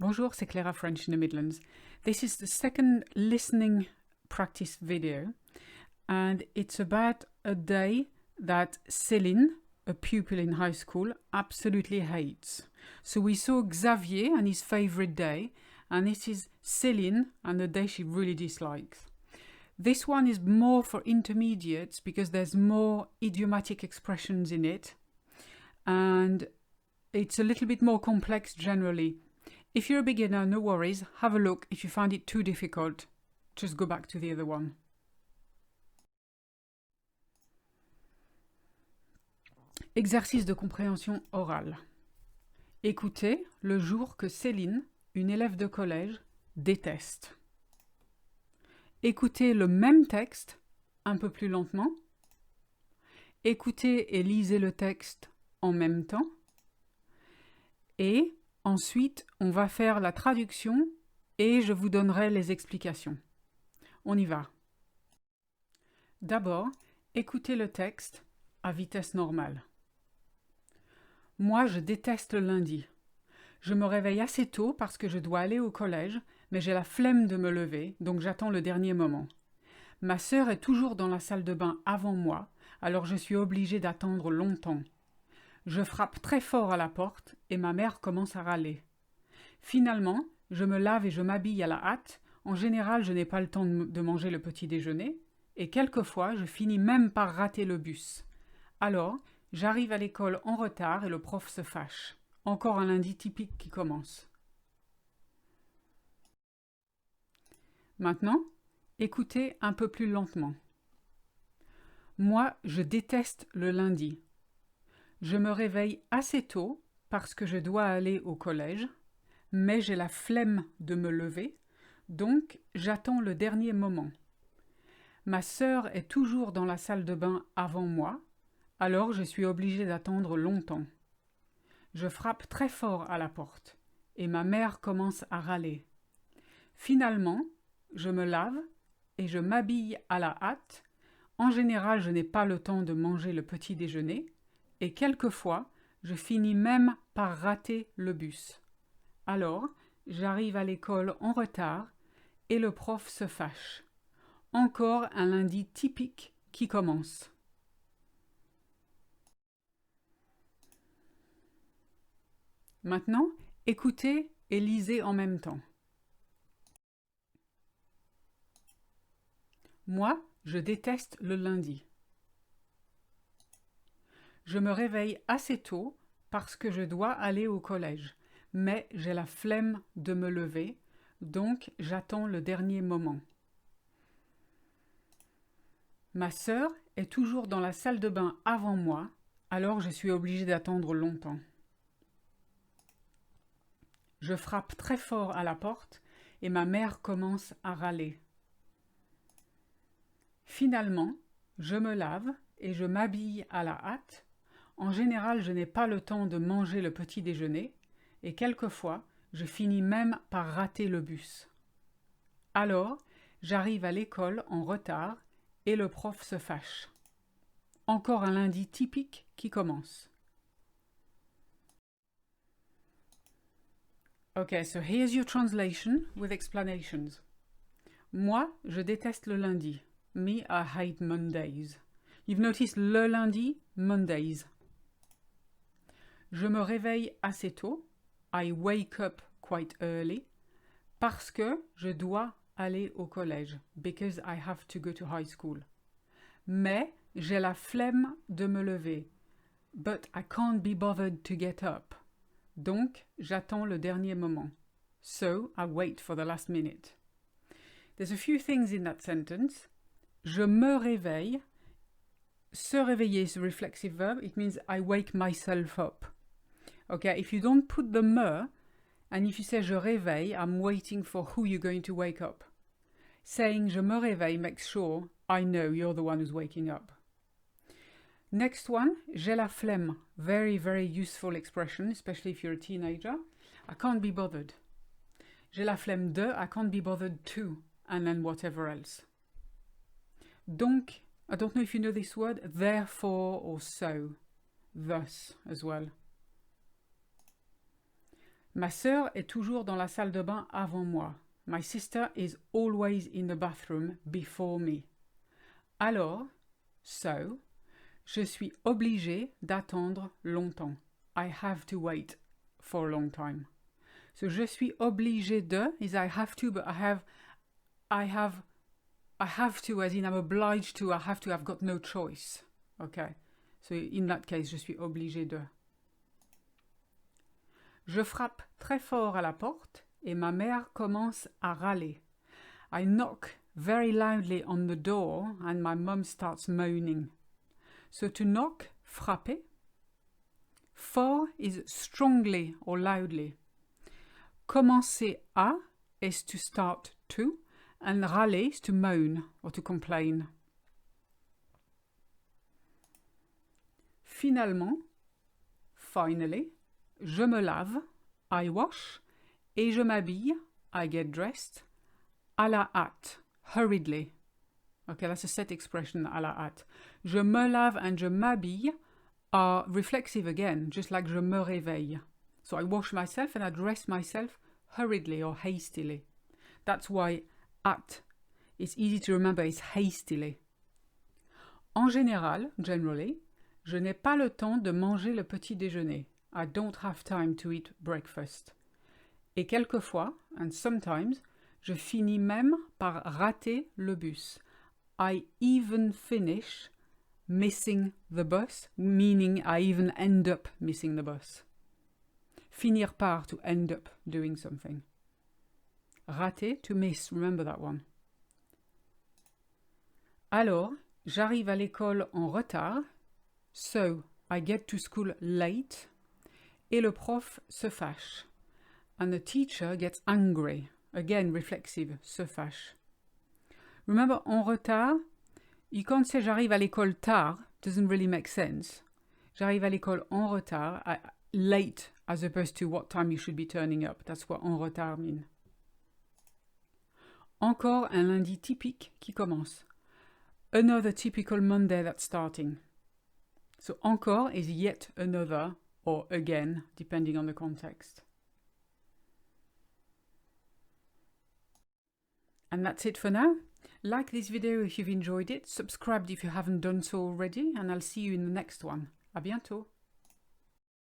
Bonjour, c'est Clara French in the Midlands. This is the second listening practice video, and it's about a day that Céline, a pupil in high school, absolutely hates. So we saw Xavier and his favorite day, and this is Céline and the day she really dislikes. This one is more for intermediates because there's more idiomatic expressions in it, and it's a little bit more complex generally. If you're a beginner, no worries, have a look. If you find it too difficult, just go back to the other one. Exercice de compréhension orale. Écoutez le jour que Céline, une élève de collège, déteste. Écoutez le même texte un peu plus lentement. Écoutez et lisez le texte en même temps. Et ensuite, on va faire la traduction et je vous donnerai les explications. On y va. D'abord, écoutez le texte à vitesse normale. Moi, je déteste le lundi. Je me réveille assez tôt parce que je dois aller au collège, mais j'ai la flemme de me lever, donc j'attends le dernier moment. Ma sœur est toujours dans la salle de bain avant moi, alors je suis obligée d'attendre longtemps. Je frappe très fort à la porte et ma mère commence à râler. Finalement, je me lave et je m'habille à la hâte. En général, je n'ai pas le temps de manger le petit déjeuner et quelquefois, je finis même par rater le bus. Alors, j'arrive à l'école en retard et le prof se fâche. Encore un lundi typique qui commence. Maintenant, écoutez un peu plus lentement. Moi, je déteste le lundi. Je me réveille assez tôt parce que je dois aller au collège, mais j'ai la flemme de me lever, donc j'attends le dernier moment. Ma sœur est toujours dans la salle de bain avant moi, alors je suis obligée d'attendre longtemps. Je frappe très fort à la porte, et ma mère commence à râler. Finalement, je me lave et je m'habille à la hâte. En général, je n'ai pas le temps de manger le petit déjeuner, et quelquefois, je finis même par rater le bus. Alors, j'arrive à l'école en retard et le prof se fâche. Encore un lundi typique qui commence. Maintenant, écoutez et lisez en même temps. Moi, je déteste le lundi. Je me réveille assez tôt parce que je dois aller au collège, mais j'ai la flemme de me lever, donc j'attends le dernier moment. Ma sœur est toujours dans la salle de bain avant moi, alors je suis obligée d'attendre longtemps. Je frappe très fort à la porte et ma mère commence à râler. Finalement, je me lave et je m'habille à la hâte. En général, je n'ai pas le temps de manger le petit déjeuner et quelquefois, je finis même par rater le bus. Alors, j'arrive à l'école en retard et le prof se fâche. Encore un lundi typique qui commence. Okay, so here's your translation with explanations. Moi, je déteste le lundi. Me, I hate Mondays. You've noticed le lundi, Mondays. Je me réveille assez tôt. I wake up quite early. Parce que je dois aller au collège. Because I have to go to high school. Mais j'ai la flemme de me lever. But I can't be bothered to get up. Donc, j'attends le dernier moment. So, I wait for the last minute. There's a few things in that sentence. Je me réveille. Se réveiller is a reflexive verb. It means I wake myself up. Okay, if you don't put the me, and if you say je réveille, I'm waiting for who you're going to wake up. Saying je me réveille makes sure I know you're the one who's waking up. Next one, j'ai la flemme. Very, very useful expression, especially if you're a teenager. I can't be bothered. J'ai la flemme de, I can't be bothered to, and then whatever else. Donc, I don't know if you know this word, therefore or so. Thus as well. Ma sœur est toujours dans la salle de bain avant moi. My sister is always in the bathroom before me. Alors, so, je suis obligée d'attendre longtemps. I have to wait for a long time. So je suis obligée de is I have to, but I have to as in I'm obliged to, I have to, I've got no choice. Okay. So in that case, je suis obligée de. Je frappe très fort à la porte et ma mère commence à râler. I knock very loudly on the door and my mum starts moaning. So to knock, frapper. Fort is strongly or loudly. Commencer à is to start to, and râler is to moan or to complain. Finalement, finally, je me lave, I wash, et je m'habille, I get dressed, à la hâte, hurriedly. Okay, that's a set expression, à la hâte. Je me lave and je m'habille are reflexive again, just like je me réveille. So I wash myself and I dress myself hurriedly or hastily. That's why at, it's easy to remember, it's hastily. En général, generally, je n'ai pas le temps de manger le petit déjeuner. I don't have time to eat breakfast. Et quelquefois, and sometimes, je finis même par rater le bus. I even finish missing the bus, meaning I even end up missing the bus. Finir par, to end up doing something. Rater, to miss, remember that one. Alors, j'arrive à l'école en retard, so I get to school late, et le prof se fâche. And the teacher gets angry. Again, reflexive, se fâche. Remember, en retard, you can't say j'arrive à l'école tard, doesn't really make sense. J'arrive à l'école en retard, late, as opposed to what time you should be turning up. That's what en retard mean. Encore un lundi typique qui commence. Another typical Monday that's starting. So encore is yet another or again, depending on the context. And that's it for now. Like this video if you've enjoyed it, subscribe if you haven't done so already, and I'll see you in the next one. À bientôt!